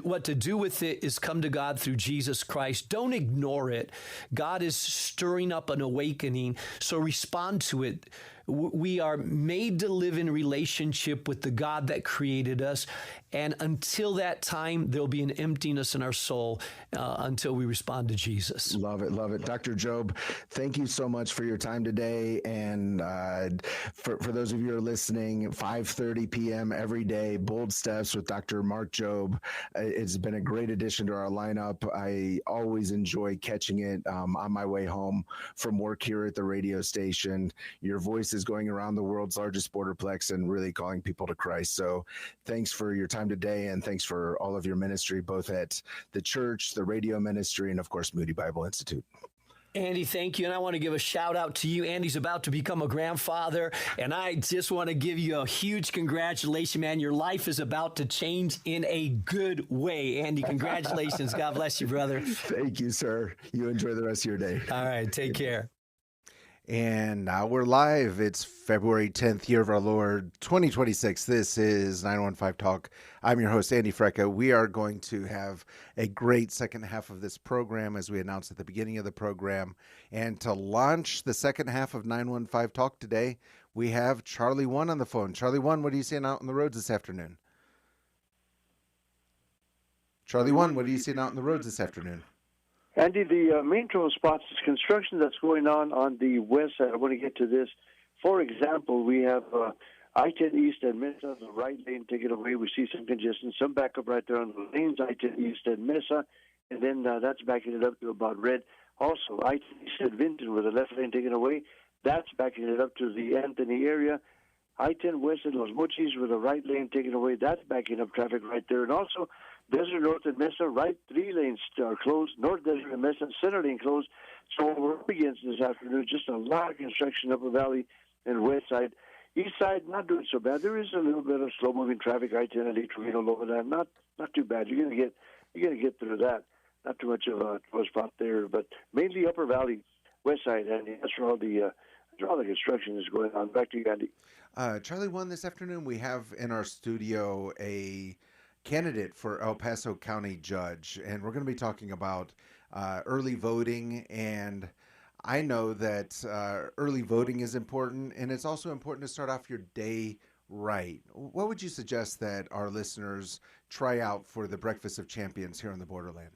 What to do with it is come to God through Jesus Christ. Don't ignore it. God is stirring up an awakening, so respond to it. We are made to live in relationship with the God that created us. And until that time, there'll be an emptiness in our soul until we respond to Jesus. Love it. Love it. Dr. Job, thank you so much for your time today. And for those of you who are listening, 5:30 p.m. every day, Bold Steps with Dr. Mark Job. It's been a great addition to our lineup. I always enjoy catching it on my way home from work here at the radio station. Your voice is going around the world's largest borderplex and really calling people to Christ. So thanks for your time today, and thanks for all of your ministry, both at the church, the radio ministry, and of course, Moody Bible Institute. Andy, thank you. And I want to give a shout out to you. Andy's about to become a grandfather. And I just want to give you a huge congratulations, man. Your life is about to change in a good way. Andy, congratulations. God bless you, brother. Thank you, sir. You enjoy the rest of your day. All right. Take care. And now we're live. It's February 10th, year of our Lord, 2026. This is 915 Talk. I'm your host, Andy Frecka. We are going to have a great second half of this program, as we announced at the beginning of the program. And to launch the second half of 915 Talk today, we have Charlie One on the phone. Charlie One, what are you seeing out on the roads this afternoon? Charlie One, what are you seeing out on the roads this afternoon? Andy, the main trouble spots is construction that's going on the west side. I want to get to this. For example, we have I-10 East and Mesa, the right lane taken away. We see some congestion, some backup right there on the lanes, I-10 East and Mesa, and then that's backing it up to about Red. Also, I-10 East and Vinton with the left lane taken away. That's backing it up to the Anthony area. I-10 West and Los Mochis with the right lane taken away. That's backing up traffic right there. And also, Desert North and Mesa, right 3 lanes are closed. North Desert and Mesa, center lane closed. So what we're up against this afternoon, just a lot of construction up the valley and west side. East side, not doing so bad. There is a little bit of slow-moving traffic, I-10 and Torino, Loveland. Not too bad. You're gonna get through that. Not too much of a spot there, but mainly Upper Valley, west side, and that's where all the construction is going on. Back to you, Andy. Charlie One, this afternoon we have in our studio a candidate for El Paso County Judge, and we're going to be talking about early voting. And I know that early voting is important, and it's also important to start off your day right. What would you suggest that our listeners try out for the Breakfast of Champions here on the Borderland?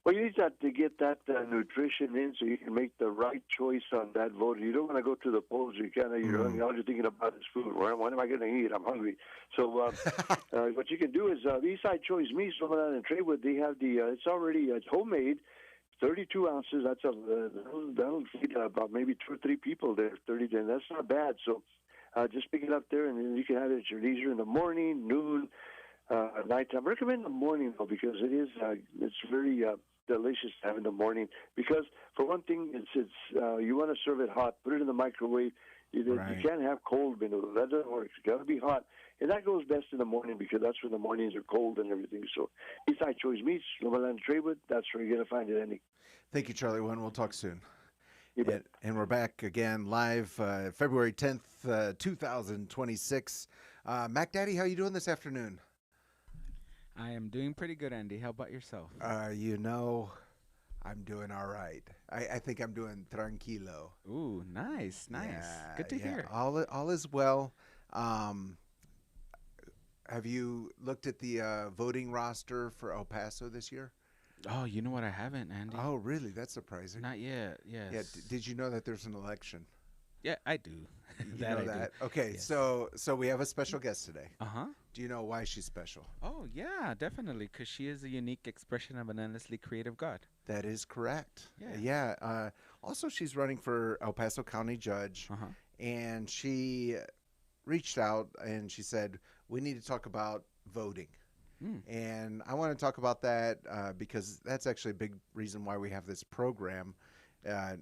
Well, you need to get that nutrition in so you can make the right choice on that vote. You don't want to go to the polls. You're all you're thinking about is food. What am I going to eat? I'm hungry. So what you can do is Eastside Choice Meats, some of that in Traywood, they have it's homemade, 32 ounces. That'll feed about maybe 2 or 3 people there. 30, and that's not bad. So just pick it up there, and then you can have it at your leisure in the morning, noon, nighttime. I recommend the morning though, because it's very delicious to have in the morning. Because for one thing, it's you want to serve it hot. Put it in the microwave. You can't have cold menudo. That doesn't work. It's got to be hot, and that goes best in the morning because that's when the mornings are cold and everything. So, Eastside Choice Meats, Loveland Traywood. That's where you're gonna find it, Andy. Thank you, Charlie One. We'll talk soon. And we're back again live February 10th, 2026. Mac Daddy, how you doing this afternoon? I am doing pretty good, Andy. How about yourself? I'm doing all right. I think I'm doing tranquilo. Ooh, nice. Yeah, Good to hear. All is well. Have you looked at the voting roster for El Paso this year? Oh, you know what? I haven't, Andy. Oh, really? That's surprising. Not yet. Yes. Yeah. Did you know that there's an election? Yeah, I do. You know that? Do. Okay. Yes. So we have a special guest today. Uh-huh. Do you know why she's special? Oh, yeah, definitely, because she is a unique expression of an endlessly creative God. That is correct. Yeah. Also, she's running for El Paso County Judge, and she reached out and she said, we need to talk about voting. And I want to talk about that because that's actually a big reason why we have this program.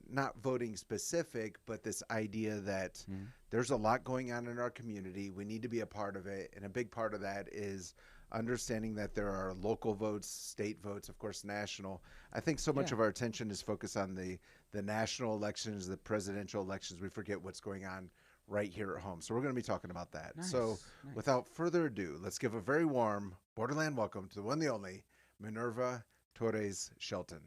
Not voting specific, but this idea that there's a lot going on in our community. We need to be a part of it. And a big part of that is understanding that there are local votes, state votes, of course, national. I think so much of our attention is focused on the national elections, the presidential elections. We forget what's going on right here at home. So we're going to be talking about that. Nice, So nice. without further ado, let's give a very warm Borderland welcome to the one, the only Minerva Torres-Shelton.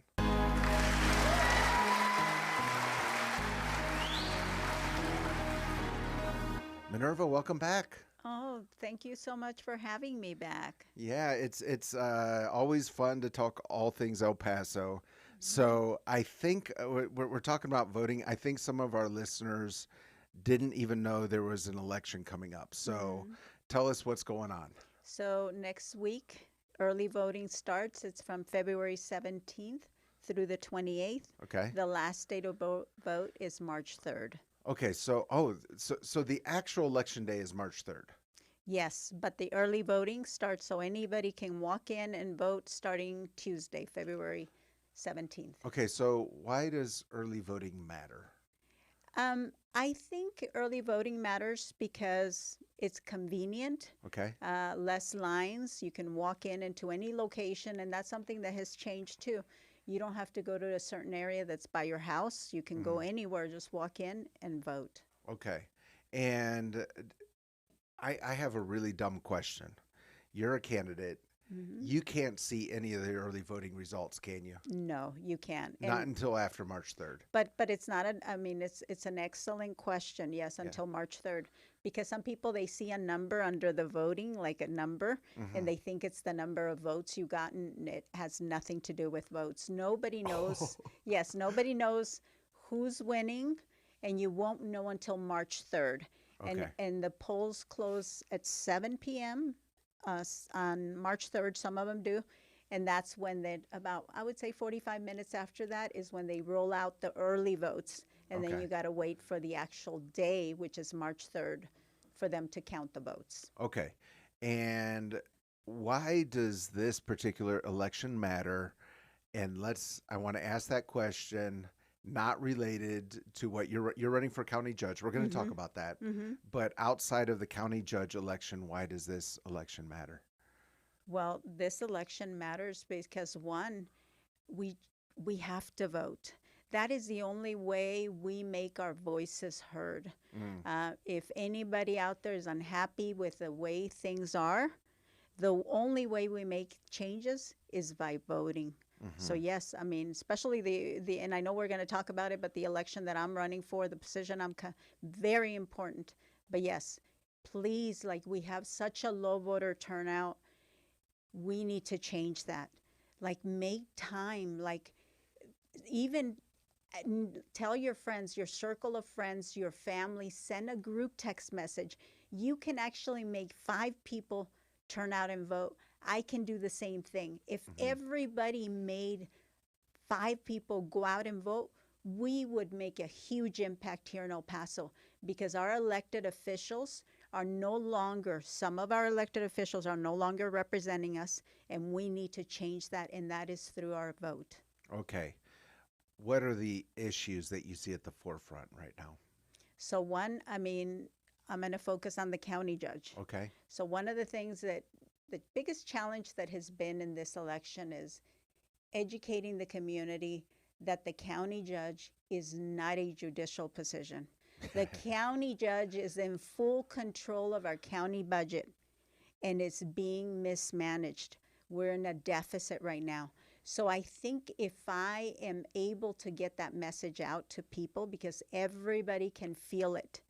Minerva, welcome back. Oh, thank you so much for having me back. Yeah, it's always fun to talk all things El Paso. So I think we're talking about voting. I think some of our listeners didn't even know there was an election coming up. So tell us what's going on. So next week, early voting starts. It's from February 17th through the 28th. Okay. The last day to vote is March 3rd. Okay. So so the actual election day is March 3rd. Yes, but the early voting starts so anybody can walk in and vote starting Tuesday, February 17th. Okay. So why does early voting matter? I think early voting matters because it's convenient. Okay. Less lines. You can walk in into any location, and that's something that has changed too. You don't have to go to a certain area that's by your house. You can go anywhere, just walk in and vote. Okay. And I have a really dumb question. You're a candidate. You can't see any of the early voting results, can you? No, you can't. Not until after March 3rd. But it's not I mean, it's an excellent question. Yes, until March 3rd, because some people, they see a number under the voting, like a number, and they think it's the number of votes you got, and it has nothing to do with votes. Nobody knows. Yes, nobody knows who's winning, and you won't know until March 3rd. Okay. And the polls close at 7 p.m. On March 3rd, some of them do. And that's when about, I would say 45 minutes after that is when they roll out the early votes. And then Okay. you got to wait for the actual day, which is March 3rd, for them to count the votes. Okay. And why does this particular election matter? And I want to ask that question, not related to what you're running for county judge. We're going to talk about that. But outside of the county judge election, why does this election matter? Well, this election matters because, one, we have to vote. That is the only way we make our voices heard. If anybody out there is unhappy with the way things are, the only way we make changes is by voting. So yes, I mean, especially the and I know we're going to talk about it, but the election that I'm running for, the position very important. But yes, please, like, we have such a low voter turnout. We need to change that. Like, make time, like, even tell your friends, your circle of friends, your family, send a group text message. You can actually make 5 people turn out and vote. I can do the same thing. If everybody made 5 people go out and vote, we would make a huge impact here in El Paso, because our elected officials are no longer, some of our elected officials are no longer representing us, and we need to change that, and that is through our vote. Okay. What are the issues that you see at the forefront right now? So one, I mean, I'm going to focus on the county judge. Okay. So one of the things that the biggest challenge that has been in this election is educating the community that the county judge is not a judicial position. The county judge is in full control of our county budget, and it's being mismanaged. We're in a deficit right now. So I think if I am able to get that message out to people, because everybody can feel it.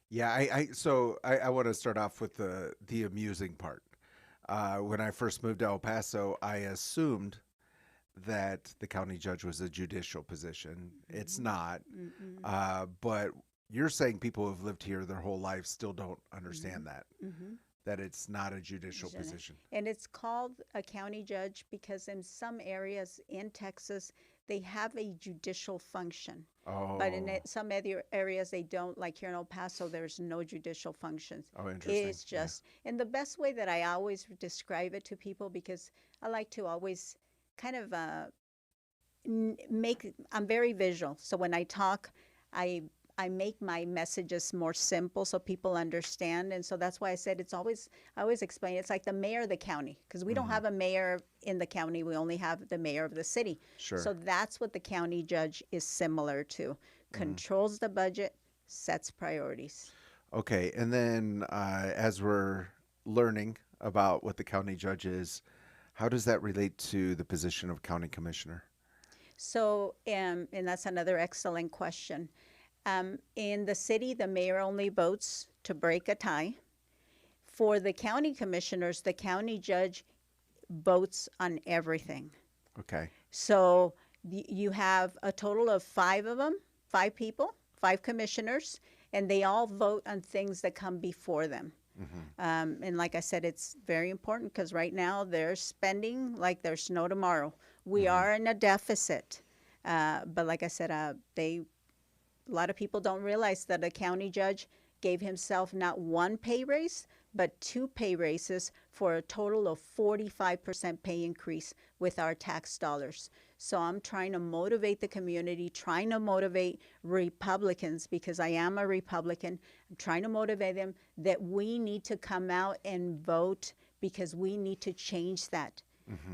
Yeah, I want to start off with the amusing part. When I first moved to El Paso, I assumed that the county judge was a judicial position. It's not. But you're saying people who have lived here their whole life still don't understand that it's not a judicial position. And it's called a county judge because in some areas in Texas, they have a judicial function. But in some other areas, they don't. Like here in El Paso, there's no judicial functions. Oh, interesting. It's just, and the best way that I always describe it to people, because I like to always kind of I'm very visual. So when I talk, I make my messages more simple so people understand. And so that's why I said I always explain it's like the mayor of the county, because we don't have a mayor in the county. We only have the mayor of the city. Sure. So that's what the county judge is similar to. Controls the budget, sets priorities. Okay, and then as we're learning about what the county judge is, how does that relate to the position of county commissioner? So, and that's another excellent question. In the city, the mayor only votes to break a tie. For the county commissioners, the county judge votes on everything. Okay. So you have a total of five of them, five people, five commissioners, and they all vote on things that come before them. And like I said, it's very important because right now they're spending like there's no tomorrow. We are in a deficit. But like I said, a lot of people don't realize that a county judge gave himself not one pay raise, but two pay raises for a total of 45% pay increase with our tax dollars. So I'm trying to motivate the community, trying to motivate Republicans, because I am a Republican. I'm trying to motivate them that we need to come out and vote because we need to change that.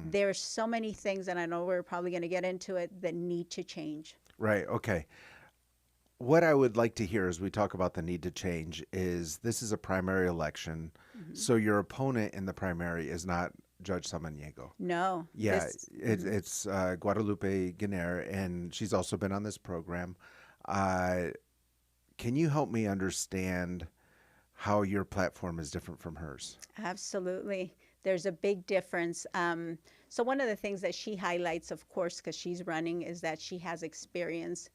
There's so many things, and I know we're probably going to get into it, that need to change. Right. Okay. What I would like to hear as we talk about the need to change is this is a primary election. So your opponent in the primary is not Judge Samaniego. No. Yeah, it's Guadalupe Guiner, and she's also been on this program. Can you help me understand how your platform is different from hers? Absolutely. There's a big difference. So one of the things that she highlights, of course, because she's running, is that she has experience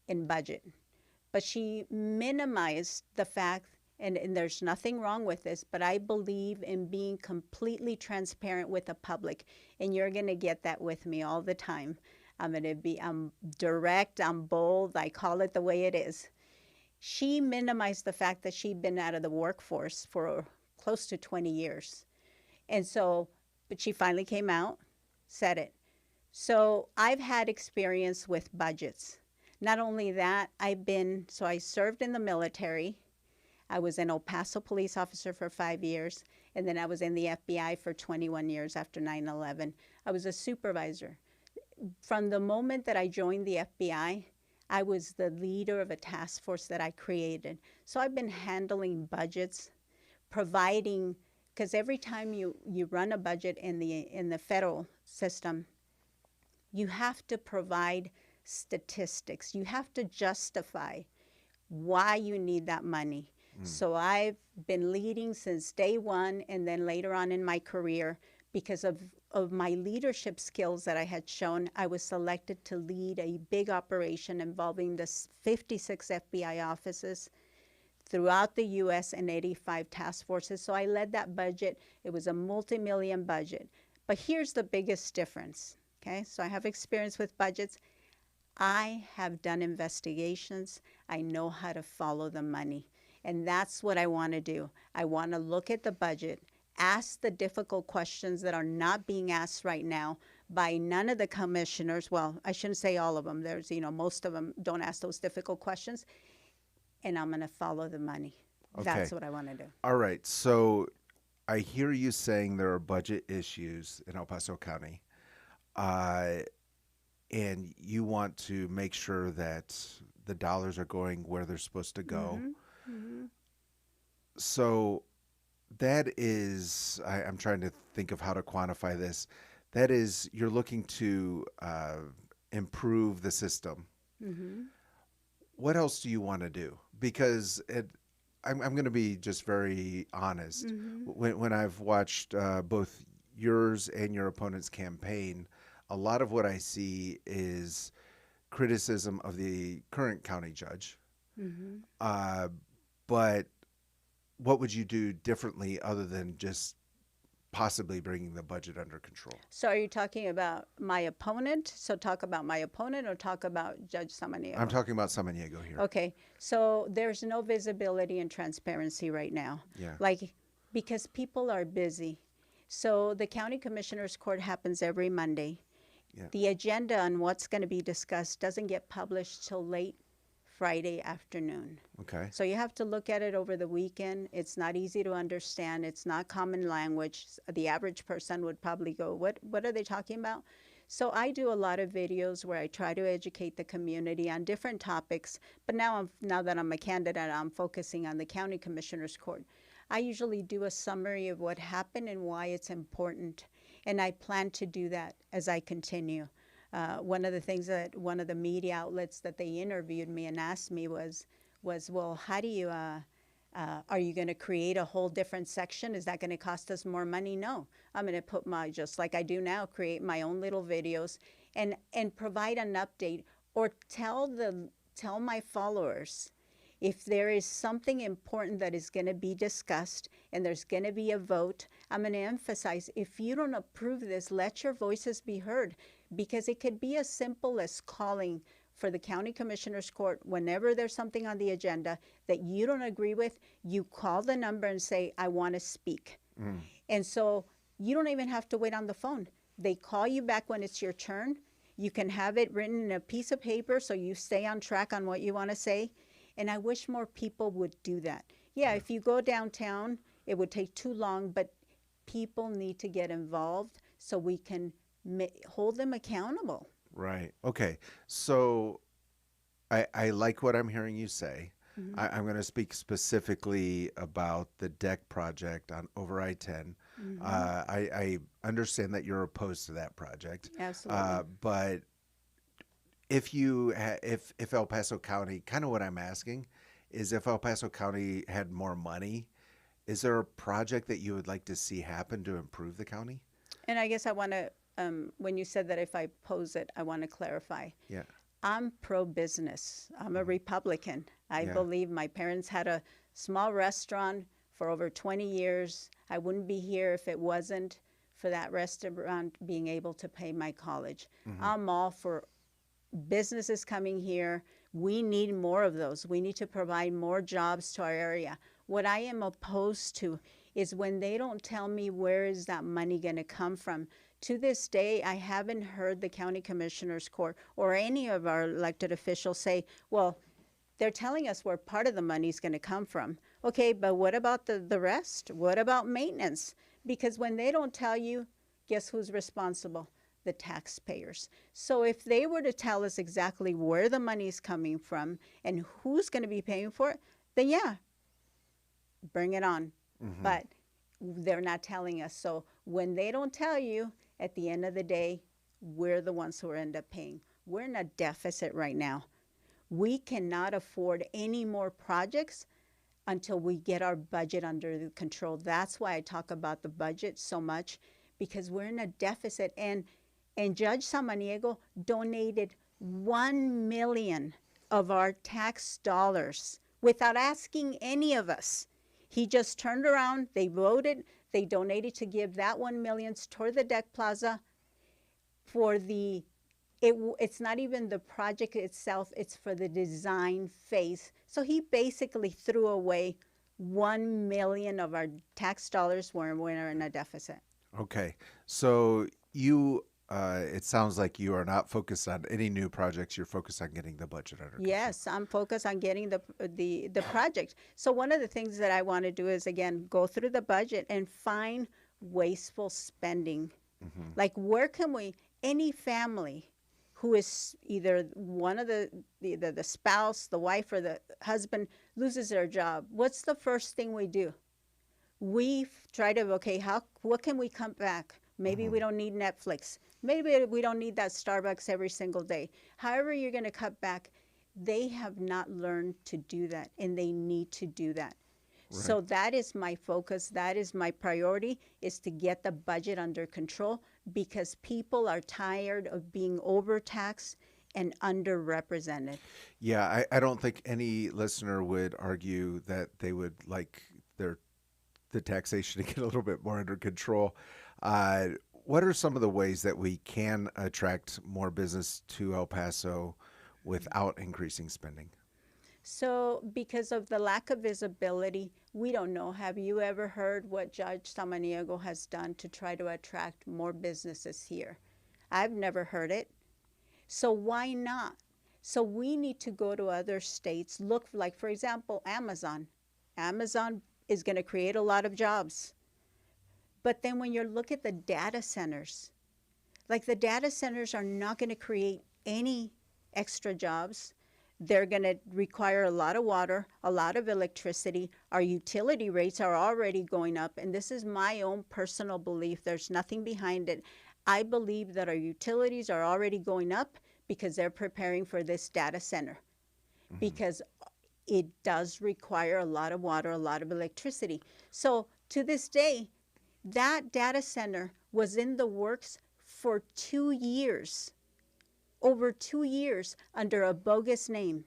in budget. But she minimized the fact, and there's nothing wrong with this, but I believe in being completely transparent with the public. And you're going to get that with me all the time. I'm direct, I'm bold, I call it the way it is. She minimized the fact that she'd been out of the workforce for close to 20 years. And so, but she finally came out, said it. So I've had experience with budgets. Not only that, I served in the military. I was an El Paso police officer for 5 years, and then I was in the FBI for 21 years after 9/11. I was a supervisor. From the moment that I joined the FBI, I was the leader of a task force that I created. So I've been handling budgets, providing, because every time you run a budget in the federal system, you have to provide statistics. You have to justify why you need that money. So I've been leading since day one, and then later on in my career, because of my leadership skills that I had shown, I was selected to lead a big operation involving the 56 FBI offices throughout the U.S. and 85 task forces. So I led that budget. It was a multi-million budget. But here's the biggest difference, okay? So I have experience with budgets. I have done investigations. I know how to follow the money. And that's what I want to do. I want to look at the budget, ask the difficult questions that are not being asked right now by none of the commissioners. Well, I shouldn't say all of them. There's, most of them don't ask those difficult questions. And I'm going to follow the money. Okay. That's what I want to do. All right. So I hear you saying there are budget issues in El Paso County. And you want to make sure that the dollars are going where they're supposed to go. So that is, I'm trying to think of how to quantify this. That is, you're looking to improve the system. What else do you want to do? Because I'm going to be just very honest. When I've watched both yours and your opponent's campaign, a lot of what I see is criticism of the current county judge. But what would you do differently other than just possibly bringing the budget under control? So are you talking about my opponent? So talk about my opponent or talk about Judge Samaniego? I'm talking about Samaniego here. Okay. So there's no visibility and transparency right now. Yeah. Because people are busy. So the county commissioners court happens every Monday. Yeah. The agenda on what's going to be discussed doesn't get published till late Friday afternoon. Okay. So you have to look at it over the weekend. It's not easy to understand. It's not common language. The average person would probably go, what are they talking about? So I do a lot of videos where I try to educate the community on different topics. But now that I'm a candidate, I'm focusing on the county commissioner's court. I usually do a summary of what happened and why it's important. And I plan to do that as I continue. One of the things that one of the media outlets that they interviewed me and asked me was, well, how do you, are you going to create a whole different section? Is that going to cost us more money? No, I'm going to put just like I do now, create my own little videos and provide an update or tell my followers if there is something important that is going to be discussed and there's going to be a vote. I'm going to emphasize, if you don't approve this, let your voices be heard, because it could be as simple as calling for the county commissioner's court whenever there's something on the agenda that you don't agree with. You call the number and say, I want to speak. And so you don't even have to wait on the phone. They call you back when it's your turn. You can have it written in a piece of paper so you stay on track on what you want to say. And I wish more people would do that. Yeah, if you go downtown, it would take too long, but people need to get involved so we can hold them accountable. Right. Okay. So I like what I'm hearing you say. I'm going to speak specifically about the deck project on over I-10. I understand that you're opposed to that project. Absolutely. But if El Paso County, kind of what I'm asking is, if El Paso County had more money, is there a project that you would like to see happen to improve the county? And I guess I want to, when you said that if I pose it, I want to clarify. Yeah. I'm pro-business. I'm a Republican. I believe my parents had a small restaurant for over 20 years. I wouldn't be here if it wasn't for that restaurant being able to pay my college. I'm all for businesses coming here. We need more of those. We need to provide more jobs to our area. What I am opposed to is when they don't tell me where is that money going to come from. To this day, I haven't heard the county commissioner's court or any of our elected officials say, well, they're telling us where part of the money is going to come from. Okay, but what about the rest? What about maintenance? Because when they don't tell you, guess who's responsible? The taxpayers. So if they were to tell us exactly where the money is coming from and who's going to be paying for it, then yeah, bring it on. But they're not telling us. So when they don't tell you, at the end of the day, we're the ones who end up paying. We're in a deficit right now. We cannot afford any more projects until we get our budget under control. That's why I talk about the budget so much, because we're in a deficit. And Judge Samaniego donated $1 million of our tax dollars without asking any of us. He just turned around, they voted, they donated to give that $1 million toward the deck plaza for it's not even the project itself, it's for the design phase. So he basically threw away $1 million of our tax dollars when we're in a deficit. Okay. So you, it sounds like you are not focused on any new projects. You're focused on getting the budget under control. Yes, I'm focused on getting the project. So one of the things that I want to do is, again, go through the budget and find wasteful spending. Like, where can any family who is either one of the spouse, the wife, or the husband loses their job, what's the first thing we do? We try to, what can we cut back? Maybe we don't need Netflix. Maybe we don't need that Starbucks every single day. However you're going to cut back, they have not learned to do that, and they need to do that. Right. So that is my focus. That is my priority, is to get the budget under control, because people are tired of being overtaxed and underrepresented. Yeah, I don't think any listener would argue that they would like the taxation to get a little bit more under control. What are some of the ways that we can attract more business to El Paso without increasing spending? So because of the lack of visibility, we don't know. Have you ever heard what Judge Samaniego has done to try to attract more businesses here? I've never heard it. So why not? So we need to go to other states, look like, for example, Amazon. Amazon is going to create a lot of jobs. But then when you look at the data centers, like the data centers are not going to create any extra jobs. They're going to require a lot of water, a lot of electricity. Our utility rates are already going up. And this is my own personal belief. There's nothing behind it. I believe that our utilities are already going up because they're preparing for this data center. Because it does require a lot of water, a lot of electricity. So to this day, that data center was in the works for 2 years. Over 2 years under a bogus name,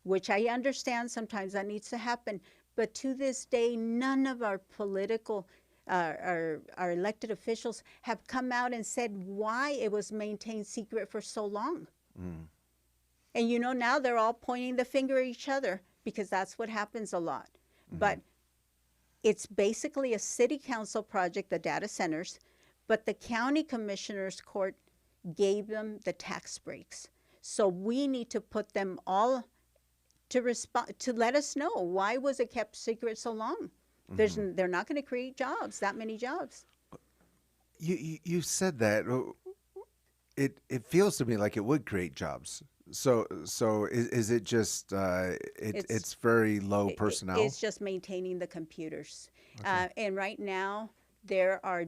which I understand sometimes that needs to happen. But to this day, none of our political, our elected officials have come out and said why it was maintained secret for so long. And you know, now they're all pointing the finger at each other because that's what happens a lot. But it's basically a city council project, the data centers, but the county commissioners court gave them the tax breaks. So we need to put them all to respond, to let us know why was it kept secret so long. They're not going to create jobs, that many jobs. You said that. It feels to me like it would create jobs. So is it just it's very low personnel? It's just maintaining the computers. And right now there are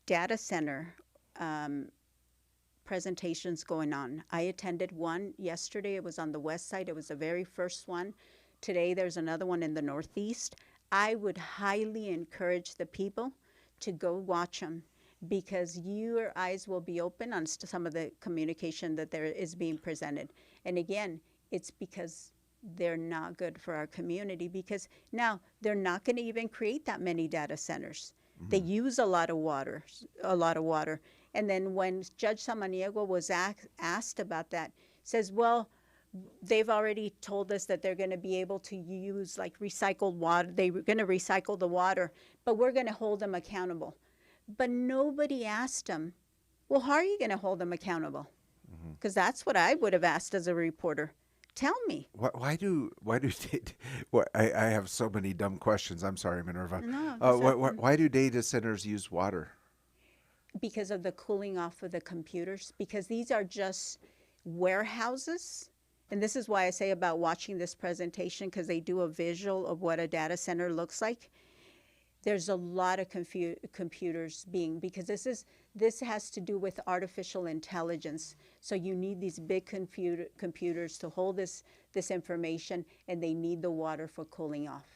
data center presentations going on. I attended one yesterday. It was on the west side. It was the very first one. Today there's another one in the northeast. I would highly encourage the people to go watch them because your eyes will be open on some of the communication that there is being presented. And again, it's because they're not good for our community because now they're not going to even create that many data centers. They use a lot of water. And then when Judge Samaniego was asked about that, says, well, they've already told us that they're going to be able to use like recycled water. They're going to recycle the water, but we're going to hold them accountable. But nobody asked them, well, how are you going to hold them accountable? Because that's what I would have asked as a reporter. Tell me. Why do I have so many dumb questions. I'm sorry, Minerva. No, why do data centers use water? Because of the cooling off of the computers, because these are just warehouses. And this is why I say about watching this presentation, because they do a visual of what a data center looks like. There's a lot of computers being, because this has to do with artificial intelligence. So you need these big computers to hold this information, and they need the water for cooling off.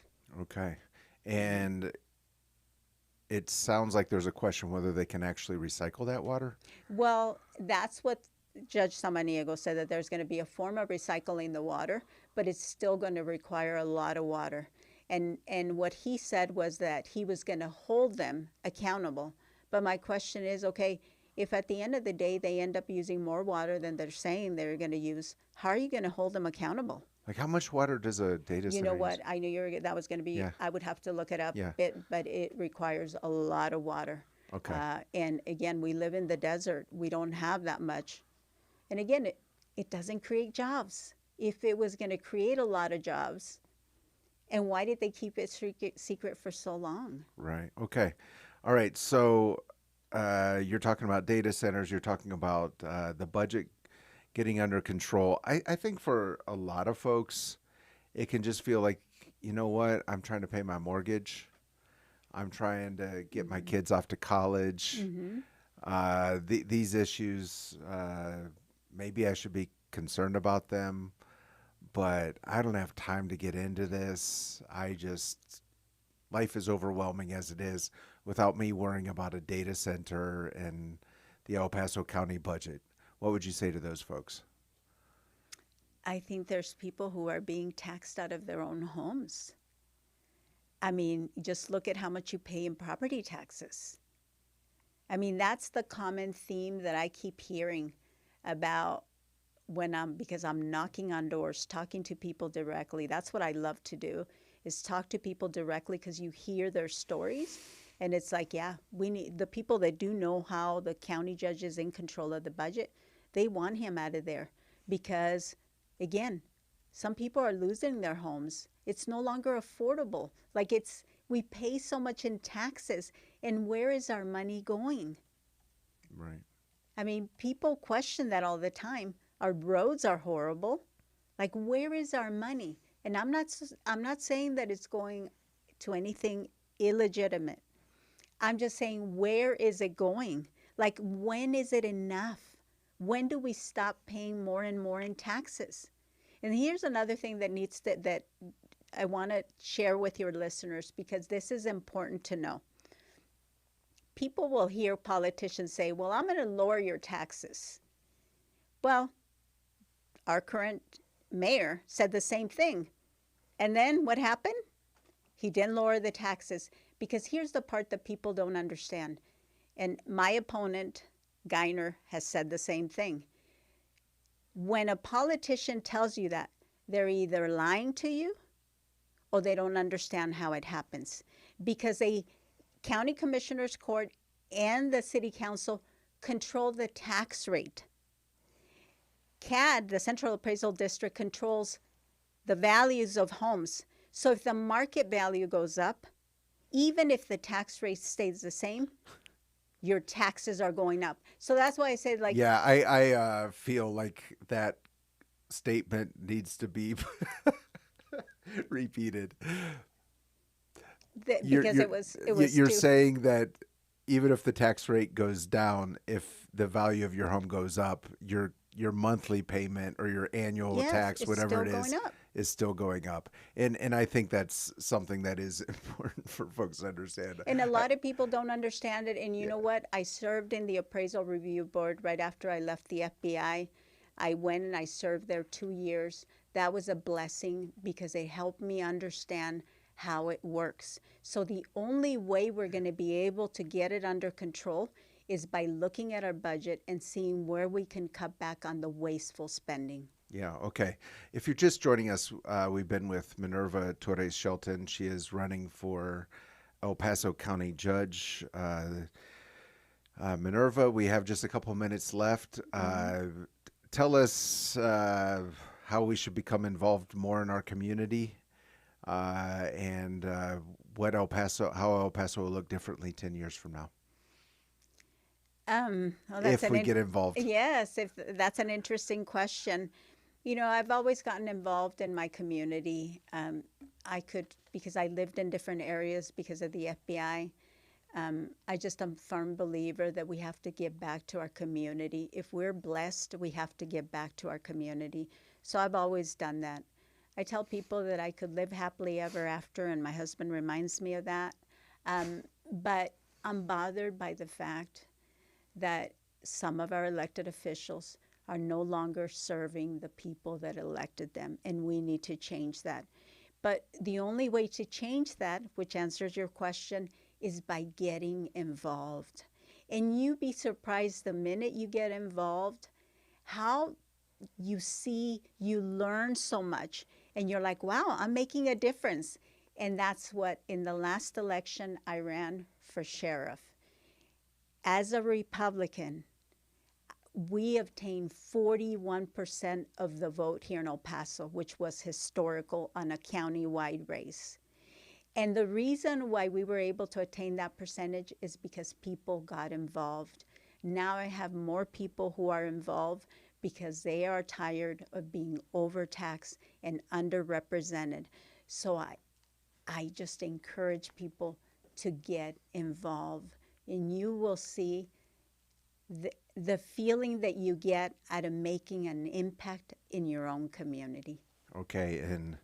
Okay. And it sounds like there's a question whether they can actually recycle that water. Well, that's what Judge Samaniego said, that there's going to be a form of recycling the water, but it's still going to require a lot of water. And what he said was that he was going to hold them accountable. But my question is, okay, if at the end of the day they end up using more water than they're saying they're going to use, how are you going to hold them accountable? Like how much water does a data center You know what? use? I knew that was going to be, Yeah. I would have to look it up, Yeah. but it requires a lot of water. Okay. And again, we live in the desert. We don't have that much. And again, it doesn't create jobs. If it was going to create a lot of jobs, and why did they keep it secret for so long? Right. Okay. All right. So you're talking about data centers. You're talking about the budget getting under control. I think for a lot of folks, it can just feel like, you know what? I'm trying to pay my mortgage. I'm trying to get my kids off to college. These issues, maybe I should be concerned about them, but I don't have time to get into this. Life is overwhelming as it is without me worrying about a data center and the El Paso County budget. What would you say to those folks? I think there's people who are being taxed out of their own homes. I mean, just look at how much you pay in property taxes. I mean, that's the common theme that I keep hearing about because I'm knocking on doors, talking to people directly. That's what I love to do, is talk to people directly, because you hear their stories. And it's like, yeah, we need the people that do know how the county judge is in control of the budget. They want him out of there because again, some people are losing their homes. It's no longer affordable. Like we pay so much in taxes, and where is our money going? Right. I mean, people question that all the time. Our roads are horrible. Like, where is our money? And I'm not saying that it's going to anything illegitimate. I'm just saying, where is it going? Like, when is it enough? When do we stop paying more and more in taxes? And here's another thing that I want to share with your listeners, because this is important to know. People will hear politicians say, well, I'm going to lower your taxes. Well, our current mayor said the same thing. And then what happened? He didn't lower the taxes, because here's the part that people don't understand. And my opponent, Geiner, has said the same thing. When a politician tells you that, they're either lying to you or they don't understand how it happens. Because a county commissioner's court and the city council control the tax rate. CAD, the Central Appraisal District, controls the values of homes. So if the market value goes up, even if the tax rate stays the same, your taxes are going up. So that's why I say, like, Yeah, I feel like that statement needs to be repeated. Because it was you're too, saying that even if the tax rate goes down, if the value of your home goes up, your monthly payment or your annual yes, tax, it's whatever still it going up. is still going up. And I think that's something that is important for folks to understand. And a lot of people don't understand it. And you know what? I served in the appraisal review board right after I left the FBI. I went and I served there 2 years. That was a blessing, because it helped me understand how it works. So the only way we're going to be able to get it under control is by looking at our budget and seeing where we can cut back on the wasteful spending. Yeah, okay. If you're just joining us, we've been with Minerva Torres-Shelton. She is running for El Paso County Judge. Minerva, we have just a couple minutes left. Tell us how we should become involved more in our community, and how El Paso will look differently 10 years from now. Well, if we get involved. Yes, that's an interesting question. You know, I've always gotten involved in my community. Because I lived in different areas because of the FBI. I just am a firm believer that we have to give back to our community. If we're blessed, we have to give back to our community. So I've always done that. I tell people that I could live happily ever after, and my husband reminds me of that. But I'm bothered by the fact that some of our elected officials are no longer serving the people that elected them, and we need to change that. But the only way to change that, which answers your question, is by getting involved. And you'd be surprised the minute you get involved, how you learn so much, and you're like, wow, I'm making a difference. And that's what, in the last election, I ran for sheriff. As a Republican, we obtained 41% of the vote here in El Paso, which was historical on a county-wide race. And the reason why we were able to attain that percentage is because people got involved. Now I have more people who are involved because they are tired of being overtaxed and underrepresented. So I just encourage people to get involved. And you will see the feeling that you get out of making an impact in your own community. Okay, and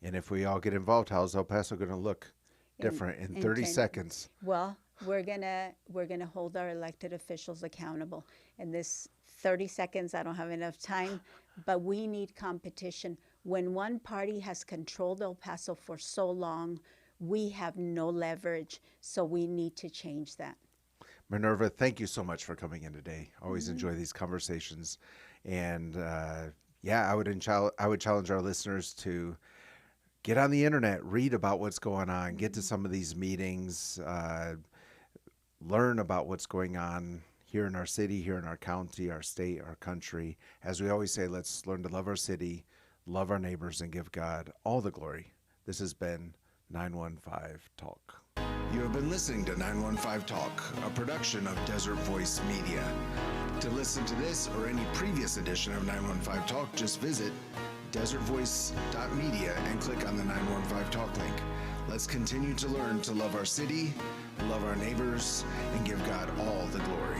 if we all get involved, how's El Paso going to look different in 30 seconds? Well, we're gonna hold our elected officials accountable. In this 30 seconds, I don't have enough time, but we need competition. When one party has controlled El Paso for so long, we have no leverage, so we need to change that. Minerva, thank you so much for coming in today. Always enjoy these conversations. And I would challenge our listeners to get on the internet, read about what's going on, get to some of these meetings, learn about what's going on here in our city, here in our county, our state, our country. As we always say, let's learn to love our city love our neighbors, and give God all the glory. This has been 915 Talk. You have been listening to 915 Talk, a production of Desert Voice Media. To listen to this or any previous edition of 915 Talk, just visit desertvoice.media and click on the 915 Talk link. Let's continue to learn to love our city, love our neighbors, and give God all the glory.